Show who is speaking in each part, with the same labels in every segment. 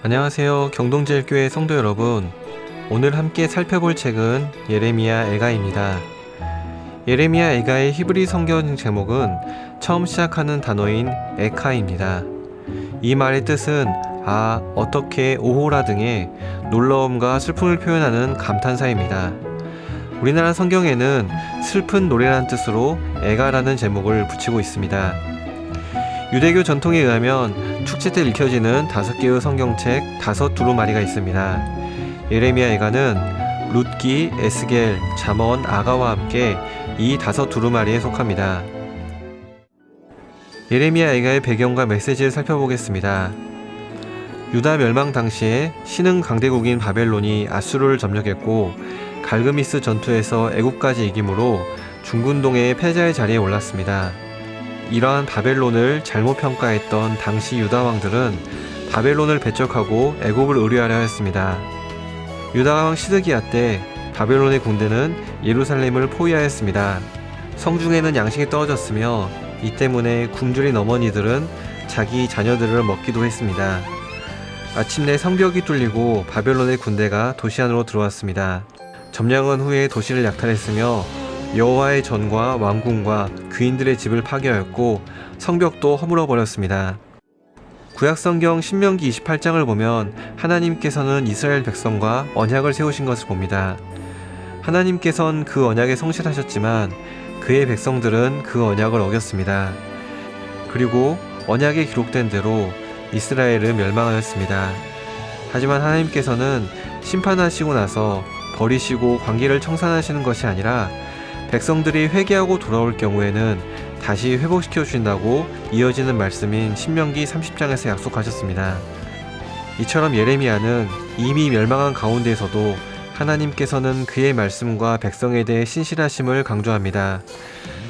Speaker 1: 안녕하세요. 경동제일교회 성도 여러분. 오늘 함께 살펴볼 책은 예레미야 애가입니다. 예레미야 애가의 히브리 성경 제목은 처음 시작하는 단어인 에카입니다. 이 말의 뜻은 어떻게, 오호라 등의 놀라움과 슬픔을 표현하는 감탄사입니다. 우리나라 성경에는 슬픈 노래라는 뜻으로 애가라는 제목을 붙이고 있습니다. 유대교 전통에 의하면 축제 때 읽혀지는 5개의 성경책 5 두루마리가 있습니다. 예레미야 애가는 룻기, 에스겔, 잠언, 아가와 함께 이 5 두루마리에 속합니다. 예레미야 애가의 배경과 메시지를 살펴보겠습니다. 유다 멸망 당시에 신흥 강대국인 바벨론이 아수르를 점령했고 갈그미스 전투에서 애국까지 이김으로 중근동의 패자의 자리에 올랐습니다. 이러한 바벨론을 잘못 평가했던 당시 유다 왕들은 바벨론을 배척하고 애국을 의뢰하려 했습니다. 유다 왕 시드기야 때 바벨론의 군대는 예루살렘을 포위하였습니다. 성중에는 양식이 떨어졌으며 이 때문에 굶주린 어머니들은 자기 자녀들을 먹기도 했습니다. 마침내 성벽이 뚫리고 바벨론의 군대가 도시 안으로 들어왔습니다. 점령한 후에 도시를 약탈했으며 여호와의 전과 왕궁과 귀인들의 집을 파괴하였고 성벽도 허물어 버렸습니다. 구약성경 신명기 28장을 보면 하나님께서는 이스라엘 백성과 언약을 세우신 것을 봅니다. 하나님께서는 그 언약에 성실하셨지만 그의 백성들은 그 언약을 어겼습니다. 그리고 언약에 기록된 대로 이스라엘은 멸망하였습니다. 하지만 하나님께서는 심판하시고 나서 버리시고 관계를 청산하시는 것이 아니라 백성들이 회개하고 돌아올 경우에는 다시 회복시켜 주신다고 이어지는 말씀인 신명기 30장에서 약속하셨습니다. 이처럼 예레미야는 이미 멸망한 가운데에서도 하나님께서는 그의 말씀과 백성에 대해 신실하심을 강조합니다.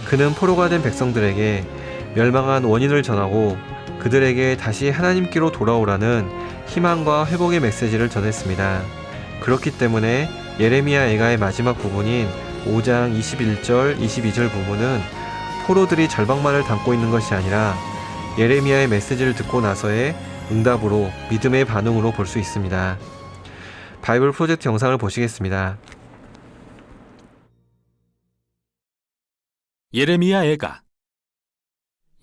Speaker 1: 그는 포로가 된 백성들에게 멸망한 원인을 전하고 그들에게 다시 하나님께로 돌아오라는 희망과 회복의 메시지를 전했습니다. 그렇기 때문에 예레미야 애가의 마지막 부분인 5장 21절, 22절 부분은 포로들이 절박만을 담고 있는 것이 아니라 예레미야의 메시지를 듣고 나서의 응답으로 믿음의 반응으로 볼 수 있습니다. 바이블 프로젝트 영상을 보시겠습니다.
Speaker 2: 예레미야 애가.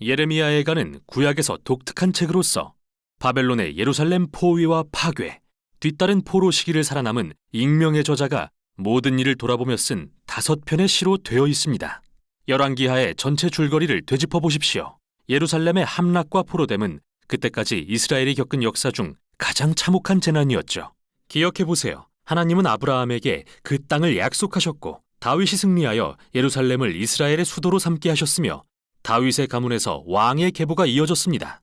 Speaker 2: 예레미야 애가는 구약에서 독특한 책으로서 바벨론의 예루살렘 포위와 파괴, 뒤따른 포로 시기를 살아남은 익명의 저자가 모든 일을 돌아보며 쓴 5편의 시로 되어 있습니다. 열왕기하의 전체 줄거리를 되짚어 보십시오. 예루살렘의 함락과 포로됨은 그때까지 이스라엘이 겪은 역사 중 가장 참혹한 재난이었죠. 기억해 보세요. 하나님은 아브라함에게 그 땅을 약속하셨고 다윗이 승리하여 예루살렘을 이스라엘의 수도로 삼게 하셨으며 다윗의 가문에서 왕의 계보가 이어졌습니다.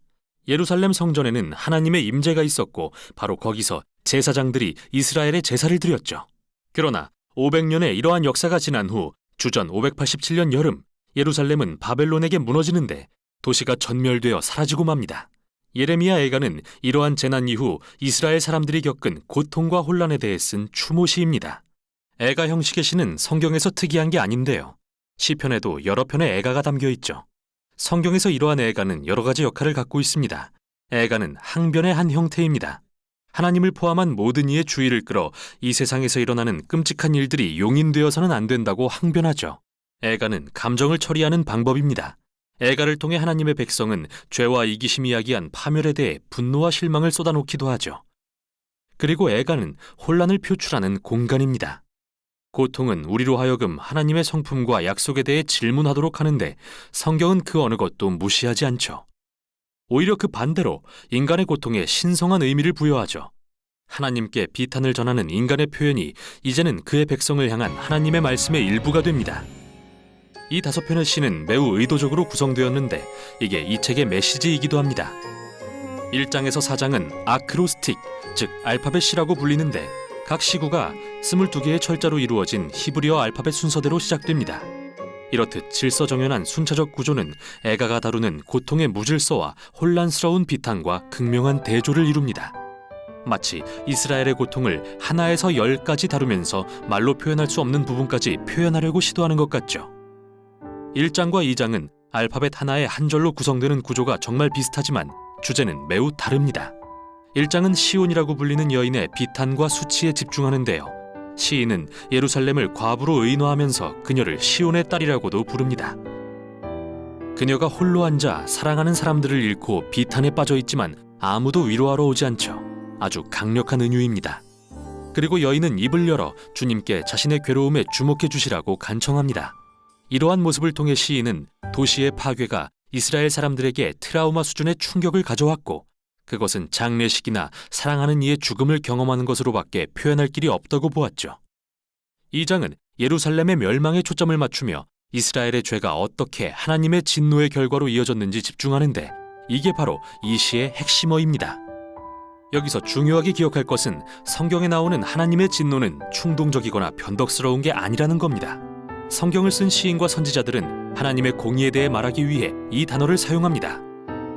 Speaker 2: 예루살렘 성전에는 하나님의 임재가 있었고 바로 거기서 제사장들이 이스라엘의 제사를 드렸죠. 그러나 500년의 이러한 역사가 지난 후 주전 587년 여름 예루살렘은 바벨론에게 무너지는데 도시가 전멸되어 사라지고 맙니다. 예레미야 애가는 이러한 재난 이후 이스라엘 사람들이 겪은 고통과 혼란에 대해 쓴 추모시입니다. 애가 형식의 시는 성경에서 특이한 게 아닌데요. 시편에도 여러 편의 애가가 담겨 있죠. 성경에서 이러한 애가는 여러 가지 역할을 갖고 있습니다. 애가는 항변의 한 형태입니다. 하나님을 포함한 모든 이의 주의를 끌어 이 세상에서 일어나는 끔찍한 일들이 용인되어서는 안 된다고 항변하죠. 애가는 감정을 처리하는 방법입니다. 애가를 통해 하나님의 백성은 죄와 이기심이 야기한 파멸에 대해 분노와 실망을 쏟아놓기도 하죠. 그리고 애가는 혼란을 표출하는 공간입니다. 고통은 우리로 하여금 하나님의 성품과 약속에 대해 질문하도록 하는데 성경은 그 어느 것도 무시하지 않죠. 오히려 그 반대로 인간의 고통에 신성한 의미를 부여하죠. 하나님께 비탄을 전하는 인간의 표현이 이제는 그의 백성을 향한 하나님의 말씀의 일부가 됩니다. 이 5편의 시는 매우 의도적으로 구성되었는데 이게 이 책의 메시지이기도 합니다. 1장에서 4장은 아크로스틱, 즉 알파벳 시라고 불리는데 각 시구가 22개의 철자로 이루어진 히브리어 알파벳 순서대로 시작됩니다. 이렇듯 질서정연한 순차적 구조는 애가가 다루는 고통의 무질서와 혼란스러운 비탄과 극명한 대조를 이룹니다. 마치 이스라엘의 고통을 하나에서 10까지 다루면서 말로 표현할 수 없는 부분까지 표현하려고 시도하는 것 같죠. 1장과 2장은 알파벳 하나의 한 절로 구성되는 구조가 정말 비슷하지만 주제는 매우 다릅니다. 1장은 시온이라고 불리는 여인의 비탄과 수치에 집중하는데요. 시인은 예루살렘을 과부로 의노하면서 그녀를 시온의 딸이라고도 부릅니다. 그녀가 홀로 앉아 사랑하는 사람들을 잃고 비탄에 빠져 있지만 아무도 위로하러 오지 않죠. 아주 강력한 은유입니다. 그리고 여인은 입을 열어 주님께 자신의 괴로움에 주목해 주시라고 간청합니다. 이러한 모습을 통해 시인은 도시의 파괴가 이스라엘 사람들에게 트라우마 수준의 충격을 가져왔고, 그것은 장례식이나 사랑하는 이의 죽음을 경험하는 것으로밖에 표현할 길이 없다고 보았죠. 이 장은 예루살렘의 멸망에 초점을 맞추며 이스라엘의 죄가 어떻게 하나님의 진노의 결과로 이어졌는지 집중하는데, 이게 바로 이 시의 핵심어입니다. 여기서 중요하게 기억할 것은 성경에 나오는 하나님의 진노는 충동적이거나 변덕스러운 게 아니라는 겁니다. 성경을 쓴 시인과 선지자들은 하나님의 공의에 대해 말하기 위해 이 단어를 사용합니다.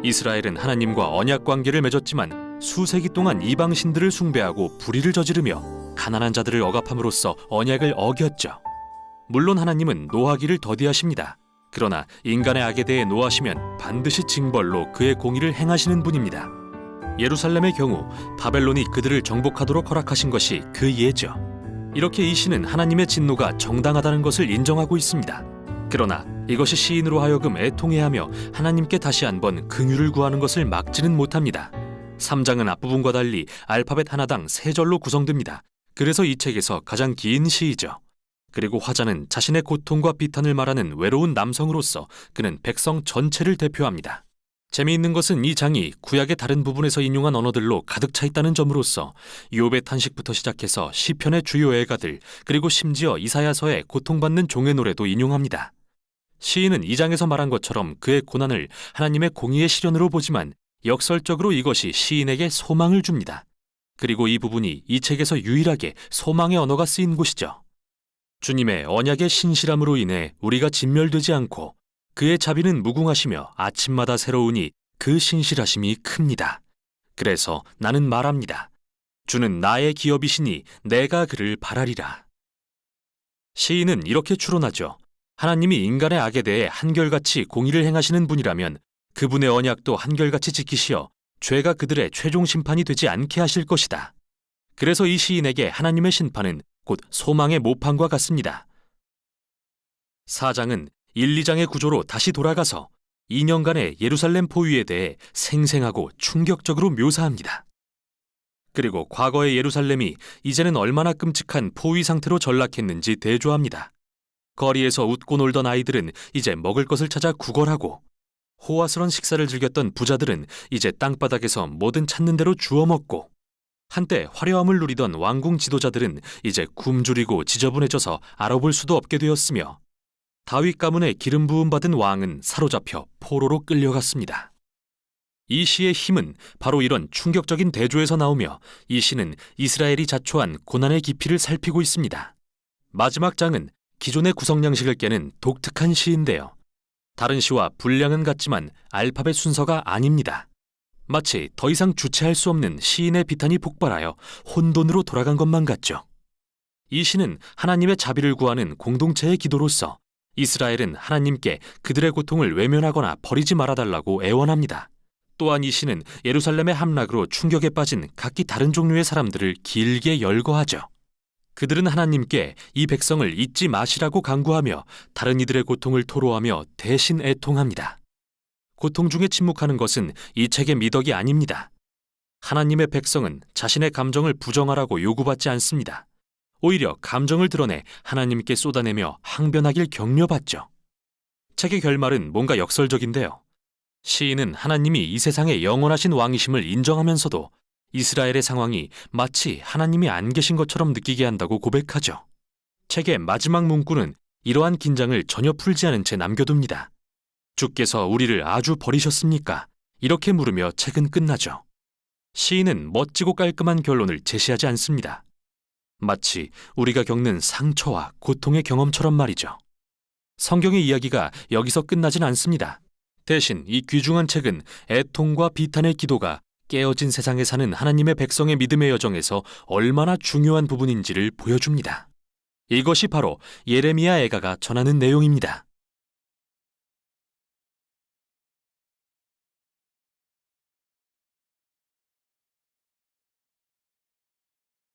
Speaker 2: 이스라엘은 하나님과 언약 관계를 맺었지만 수세기 동안 이방 신들을 숭배하고 불의를 저지르며 가난한 자들을 억압함으로써 언약을 어겼죠. 물론 하나님은 노하기를 더디하십니다. 그러나 인간의 악에 대해 노하시면 반드시 징벌로 그의 공의를 행하시는 분입니다. 예루살렘의 경우 바벨론이 그들을 정복하도록 허락하신 것이 그 예죠. 이렇게 이 시는 하나님의 진노가 정당하다는 것을 인정하고 있습니다. 그러나 이것이 시인으로 하여금 애통해하며 하나님께 다시 한번 긍휼을 구하는 것을 막지는 못합니다. 3장은 앞부분과 달리 알파벳 하나당 3절로 구성됩니다. 그래서 이 책에서 가장 긴 시이죠. 그리고 화자는 자신의 고통과 비탄을 말하는 외로운 남성으로서 그는 백성 전체를 대표합니다. 재미있는 것은 이 장이 구약의 다른 부분에서 인용한 언어들로 가득 차 있다는 점으로서 욥의 탄식부터 시작해서 시편의 주요 애가들, 그리고 심지어 이사야서의 고통받는 종의 노래도 인용합니다. 시인은 이 장에서 말한 것처럼 그의 고난을 하나님의 공의의 시련으로 보지만 역설적으로 이것이 시인에게 소망을 줍니다. 그리고 이 부분이 이 책에서 유일하게 소망의 언어가 쓰인 곳이죠. 주님의 언약의 신실함으로 인해 우리가 진멸되지 않고 그의 자비는 무궁하시며 아침마다 새로우니 그 신실하심이 큽니다. 그래서 나는 말합니다. 주는 나의 기업이시니 내가 그를 바라리라. 시인은 이렇게 추론하죠. 하나님이 인간의 악에 대해 한결같이 공의를 행하시는 분이라면 그분의 언약도 한결같이 지키시어 죄가 그들의 최종 심판이 되지 않게 하실 것이다. 그래서 이 시인에게 하나님의 심판은 곧 소망의 모판과 같습니다. 4장은 1, 2장의 구조로 다시 돌아가서 2년간의 예루살렘 포위에 대해 생생하고 충격적으로 묘사합니다. 그리고 과거의 예루살렘이 이제는 얼마나 끔찍한 포위 상태로 전락했는지 대조합니다. 거리에서 웃고 놀던 아이들은 이제 먹을 것을 찾아 구걸하고, 호화스러운 식사를 즐겼던 부자들은 이제 땅바닥에서 뭐든 찾는 대로 주워 먹고, 한때 화려함을 누리던 왕궁 지도자들은 이제 굶주리고 지저분해져서 알아볼 수도 없게 되었으며, 다윗 가문의 기름 부음 받은 왕은 사로잡혀 포로로 끌려갔습니다. 이 시의 힘은 바로 이런 충격적인 대조에서 나오며 이 시는 이스라엘이 자초한 고난의 깊이를 살피고 있습니다. 마지막 장은 기존의 구성 양식을 깨는 독특한 시인데요. 다른 시와 분량은 같지만 알파벳 순서가 아닙니다. 마치 더 이상 주체할 수 없는 시인의 비탄이 폭발하여 혼돈으로 돌아간 것만 같죠. 이 시는 하나님의 자비를 구하는 공동체의 기도로서 이스라엘은 하나님께 그들의 고통을 외면하거나 버리지 말아달라고 애원합니다. 또한 이 시는 예루살렘의 함락으로 충격에 빠진 각기 다른 종류의 사람들을 길게 열거하죠. 그들은 하나님께 이 백성을 잊지 마시라고 간구하며 다른 이들의 고통을 토로하며 대신 애통합니다. 고통 중에 침묵하는 것은 이 책의 미덕이 아닙니다. 하나님의 백성은 자신의 감정을 부정하라고 요구받지 않습니다. 오히려 감정을 드러내 하나님께 쏟아내며 항변하길 격려받죠. 책의 결말은 뭔가 역설적인데요. 시인은 하나님이 이 세상의 영원하신 왕이심을 인정하면서도 이스라엘의 상황이 마치 하나님이 안 계신 것처럼 느끼게 한다고 고백하죠. 책의 마지막 문구는 이러한 긴장을 전혀 풀지 않은 채 남겨둡니다. 주께서 우리를 아주 버리셨습니까? 이렇게 물으며 책은 끝나죠. 시인은 멋지고 깔끔한 결론을 제시하지 않습니다. 마치 우리가 겪는 상처와 고통의 경험처럼 말이죠. 성경의 이야기가 여기서 끝나진 않습니다. 대신 이 귀중한 책은 애통과 비탄의 기도가 깨어진 세상에 사는 하나님의 백성의 믿음의 여정에서 얼마나 중요한 부분인지를 보여줍니다. 이것이 바로 예레미야 애가가 전하는 내용입니다.